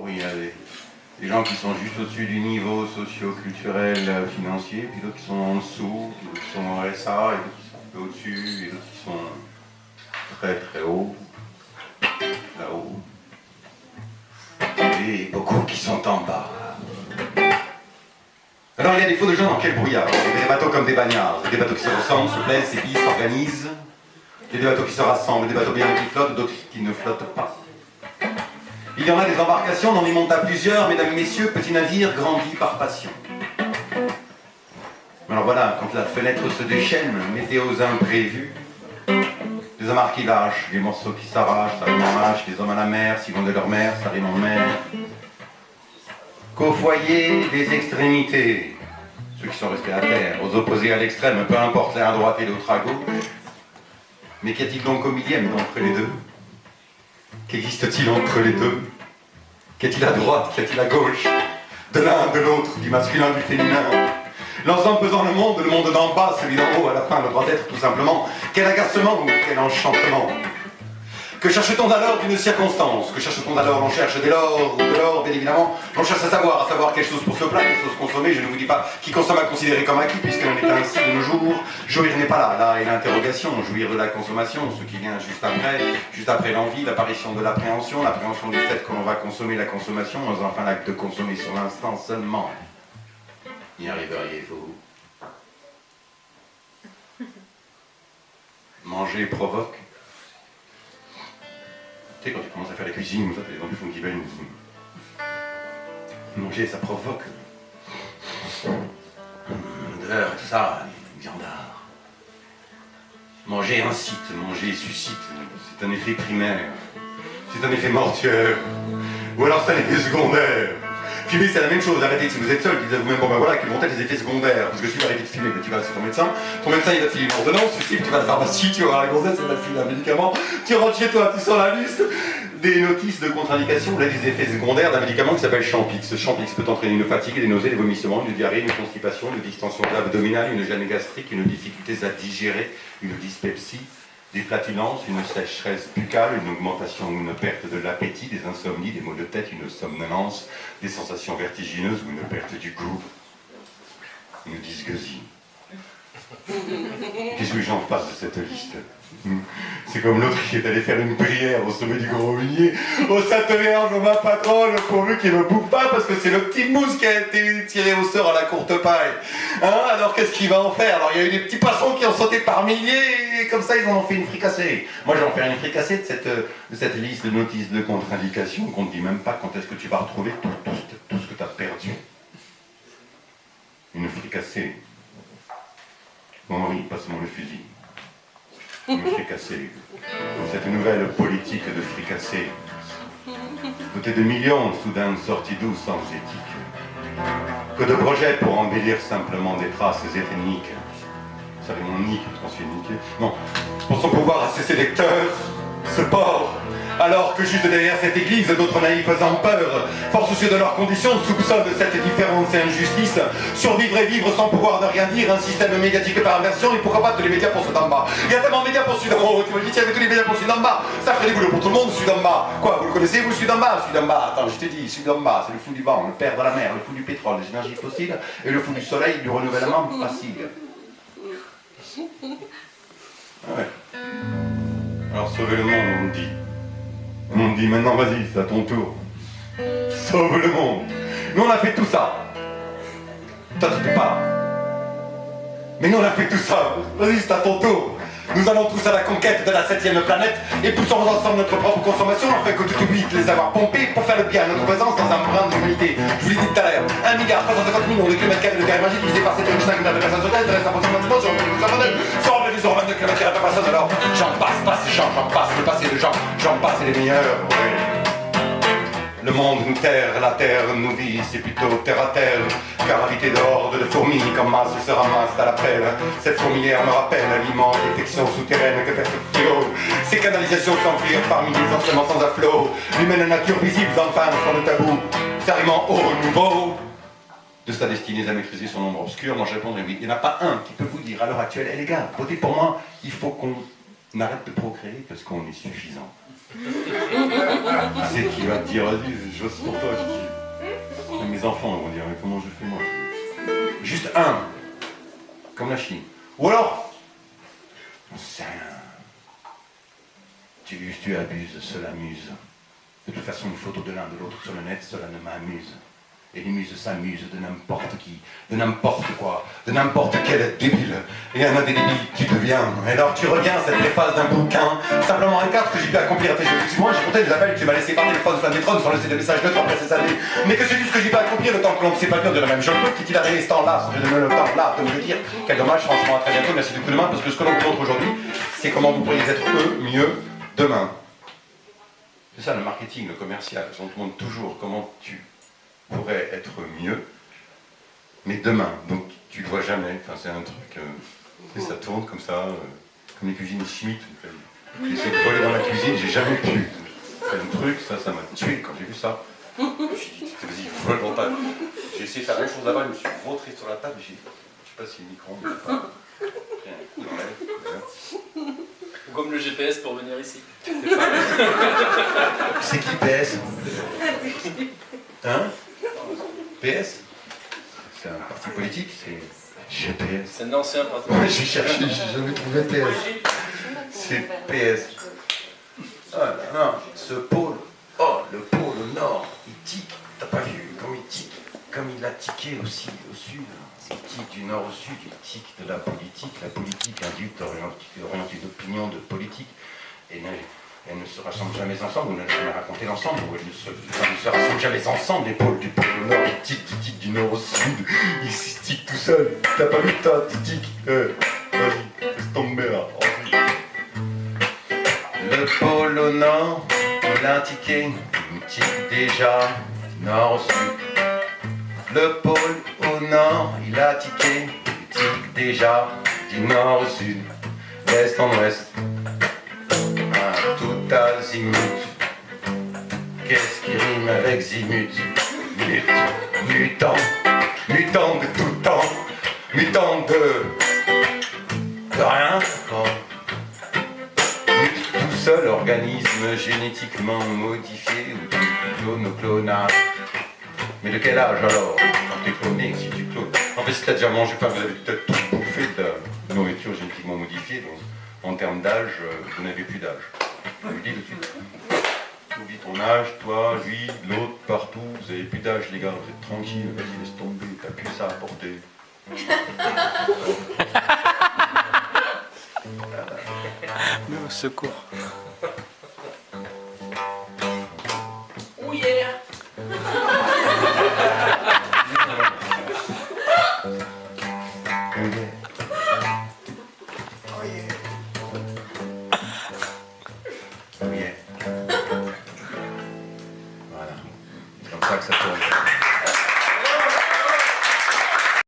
Il y a des gens qui sont juste au-dessus du niveau socio-culturel, financier, puis d'autres qui sont en dessous, puis d'autres qui sont en RSA, et d'autres qui sont un peu au-dessus, et d'autres qui sont très très haut, là-haut, et beaucoup qui sont en bas. Alors il y a des faux de gens dans quel brouillard. Il y a des bateaux comme des bagnards, il y a des bateaux qui se ressemblent, se plaisent, s'épisent, s'organisent. Il y a des bateaux qui se rassemblent, des bateaux bien qui flottent, d'autres qui ne flottent pas. Il y en a des embarcations, on en y monte à plusieurs, mesdames et messieurs, petits navires grandis par passion. Alors voilà, quand la fenêtre se déchaîne, météos imprévus, des amarres qui lâchent, des morceaux qui s'arrachent, ça rime en hache, des hommes à la mer, s'ils vont de leur mère, ça rime en mer. Qu'au foyer des extrémités, ceux qui sont restés à terre, aux opposés à l'extrême, peu importe l'un à droite et l'autre à gauche. Mais qu'y a-t-il donc au millième d'entre les deux? Qu'existe-t-il entre les deux? Qu'y a-t-il à droite, qu'y a-t-il à gauche? De l'un, de l'autre, du masculin, du féminin. L'ensemble pesant le monde d'en bas, celui d'en haut, à la fin, le droit d'être tout simplement. Quel agacement ou quel enchantement! Que cherche-t-on alors d'une circonstance? Que cherche-t-on alors? On cherche dès lors ou de l'or, bien évidemment. On cherche à savoir quelque chose pour ce plat, quelque chose consommer. Je ne vous dis pas qui consomme à considérer comme acquis, puisqu'il en est ainsi de nos jours. Jouir n'est pas là, là est l'interrogation. Jouir de la consommation, ce qui vient juste après l'envie, l'apparition de l'appréhension du fait que l'on va consommer la consommation, dans enfin l'acte de consommer sur l'instant seulement. Y arriveriez-vous? Manger provoque. Tu sais, quand tu commences à faire la cuisine, ça, t'as les enfants qui viennent. Manger, ça provoque. L'odeur, tout ça, viandard. Manger incite, manger suscite. C'est un effet primaire. C'est un effet mortuaire. Ou alors c'est un effet secondaire. Fumer, c'est la même chose. Arrêtez, si vous êtes seul, dites à vous-même, bon ben voilà, quels vont être les effets secondaires. Parce que si tu arrêtes de fumer, ben, tu vas sur ton médecin il va te filer une ordonnance, tu vas à la pharmacie, tu vas voir la gonzesse, elle va te filer un médicament, tu rentres chez toi, tu sors la liste des notices de contre-indication, là, des effets secondaires d'un médicament qui s'appelle Champix. Ce Champix peut entraîner une fatigue, des nausées, des vomissements, une diarrhée, une constipation, une distension abdominale, une gêne gastrique, une difficulté à digérer, une dyspepsie, des flatulences, une sécheresse buccale, une augmentation ou une perte de l'appétit, des insomnies, des maux de tête, une somnolence, des sensations vertigineuses ou une perte du goût, une dysgeusie. Qu'est-ce que j'en fasse de cette liste? C'est comme l'autre qui est allé faire une prière au sommet du Gros Hunier. Au Sainte-Vierge, ma patronne, pourvu qu'il ne me bouffe pas, parce que c'est le petit mousse qui a été tiré au sort à la courte paille. Hein? Alors qu'est-ce qu'il va en faire? Alors il y a eu des petits poissons qui ont sauté par milliers, et comme ça ils en ont fait une fricassée. Moi je vais en faire une fricassée de cette liste de notices de contre-indication qu'on ne dit même pas quand est-ce que tu vas retrouver tout ce que tu as perdu. Une fricassée. Henri, passe-moi le fusil. Une fricassée. Cette nouvelle politique de fricassée, dotée de millions soudain sortis d'où sans éthique. Que de projets pour embellir simplement des traces ethniques. Ça fait mon nique, je pense que c'est niqué. Non, pour son pouvoir à ses sélecteurs, ce port. Alors que juste derrière cette église, d'autres naïfs en peur, fort soucieux de leurs conditions, soupçonnent cette différence et injustice. Survivre et vivre sans pouvoir de rien dire, un système médiatique par inversion, et pourquoi pas tous les médias pour ceux d'en bas. Il y a tellement de médias pour celui d'en haut, tu me dis, tiens, tous les médias pour celui d'en bas. Ça ferait des boulots pour tout le monde, celui d'en bas. Quoi, vous le connaissez, vous, celui d'en bas? Celui d'en bas, attends, je te dis, celui d'en bas, c'est le fou du vent, le père de la mer, le fou du pétrole, des énergies fossiles, et le fou du soleil, du renouvellement facile. Ah ouais. Alors sauver le monde, on dit. On dit maintenant vas-y, c'est à ton tour. Sauve le monde. Nous on a fait tout ça. Toi tu peux pas. Mais nous on a fait tout ça. Vas-y, c'est à ton tour. Nous allons tous à la conquête de la 7e planète et poussons ensemble notre propre consommation afin que tu oublies de les avoir pompés pour faire le bien à notre présence dans un brin de l'humanité. Je vous l'ai dit tout à l'heure, 1 milliard 350 millions de kilomètres carrés de terre magique divisé par 7,5 milliards de personnes sur Terre, reste approximativement sur 1,22 kilomètres carrés par personne. Alors j'en passe les gens, j'en passe le passé de gens, j'en passe les meilleurs. Ouais. Le monde nous terre, la terre nous vit, c'est plutôt terre à terre. Car habité d'hordes de fourmis, qu'en masse se ramassent à l'appel. Cette fourmilière me rappelle l'immense détection souterraine que fait ce fléau. Ces canalisations s'enfuir parmi les enseignements sans afflot. L'humaine nature visible enfin sur le tabou. Sériment haut, nouveau. De sa destinée à maîtriser son ombre obscure, moi je répondrai oui. Il n'y en a pas un qui peut vous dire à l'heure actuelle, eh les gars, votez pour moi, il faut qu'on arrête de procréer parce qu'on est suffisant. C'est qui va te dire, vas-y, j'ose pour toi, je dis. Mais mes enfants vont dire, mais comment je fais moi? Juste un, comme la Chine. Ou alors, on sait rien. Tu abuses, cela amuse. De toute façon, une photo de l'un de l'autre sur le net, cela ne m'amuse. Et les muses s'amusent de n'importe qui, de n'importe quoi, de n'importe quel débile. Et un des débiles, tu deviens. Et alors tu reviens à cette préface d'un bouquin, simplement un cadre que j'ai pu accomplir à tes yeux. Moi, j'ai compté les appels que tu m'as laissé par téléphone sur la métronne, sans laisser de messages de temps après ces années. Mais que c'est juste ce que j'ai pu accomplir le temps que l'on ne sait pas dire de la même chose. Qu'est-il arrivé ce temps-là, je donne le temps là de me le dire. Quel dommage, franchement, à très bientôt, merci du coup de main, parce que ce que l'on vous montre aujourd'hui, c'est comment vous pourriez être mieux demain. C'est ça le marketing, le commercial. On te montre toujours comment tu pourrais être mieux, mais demain. Donc tu le vois jamais. Enfin, c'est un truc. Et ça tourne comme ça, comme les cuisines Schmitt. J'ai essayé de voler dans la cuisine, j'ai jamais pu. C'est un truc, ça m'a tué quand j'ai vu ça. J'ai dit, vas-y, vole dans ta. J'ai essayé de faire la même chose là-bas, je me suis vautré sur la table, je sais pas si le micro, mais pas. Pris un coup dans l'aile. Comme le GPS pour venir ici. C'est qui PS? Hein? PS? C'est un parti politique, c'est GPS. C'est un ancien parti. Ouais, j'ai cherché, j'ai jamais trouvé PS. C'est PS. Ah non, ce pôle, oh le pôle au nord, il tique, t'as pas vu comme il tique, comme il a tiqué aussi au sud. Il tique du nord au sud, il tique de la politique induite oriente une opinion de politique. Et elles ne se rassemblent jamais ensemble, ou ne jamais raconter l'ensemble, ou elles ne se rassemblent jamais ensemble, les pôles du pôle au nord, ils tiquent du nord au sud, ils se tiquent tout seuls. T'as pas vu toi, tu tiques. Vas-y, laisse tomber là. Le pôle au nord, il a tiqué, il tique déjà du nord au sud. Le pôle au nord, il a tiqué, il tique déjà du nord au sud, l'est en ouest. Tout azimut. Qu'est-ce qui rime avec zimut? Mutant, mutant de tout temps, mutant de rien. Tout seul organisme génétiquement modifié ou du clonage. Mais de quel âge alors? Quand t'es cloné, si tu clones. En fait, si t'as déjà mangé, vous avez peut-être tout bouffé de la nourriture génétiquement modifiée, donc en termes d'âge, vous n'avez plus d'âge. Je lui dis tout de suite. Oublie ton âge, toi, lui, l'autre, partout, vous avez plus d'âge les gars, vous êtes tranquilles, vas-y laisse tomber, t'as plus ça à porter. Au secours. Oh yeah. Voilà, c'est comme ça que ça tourne.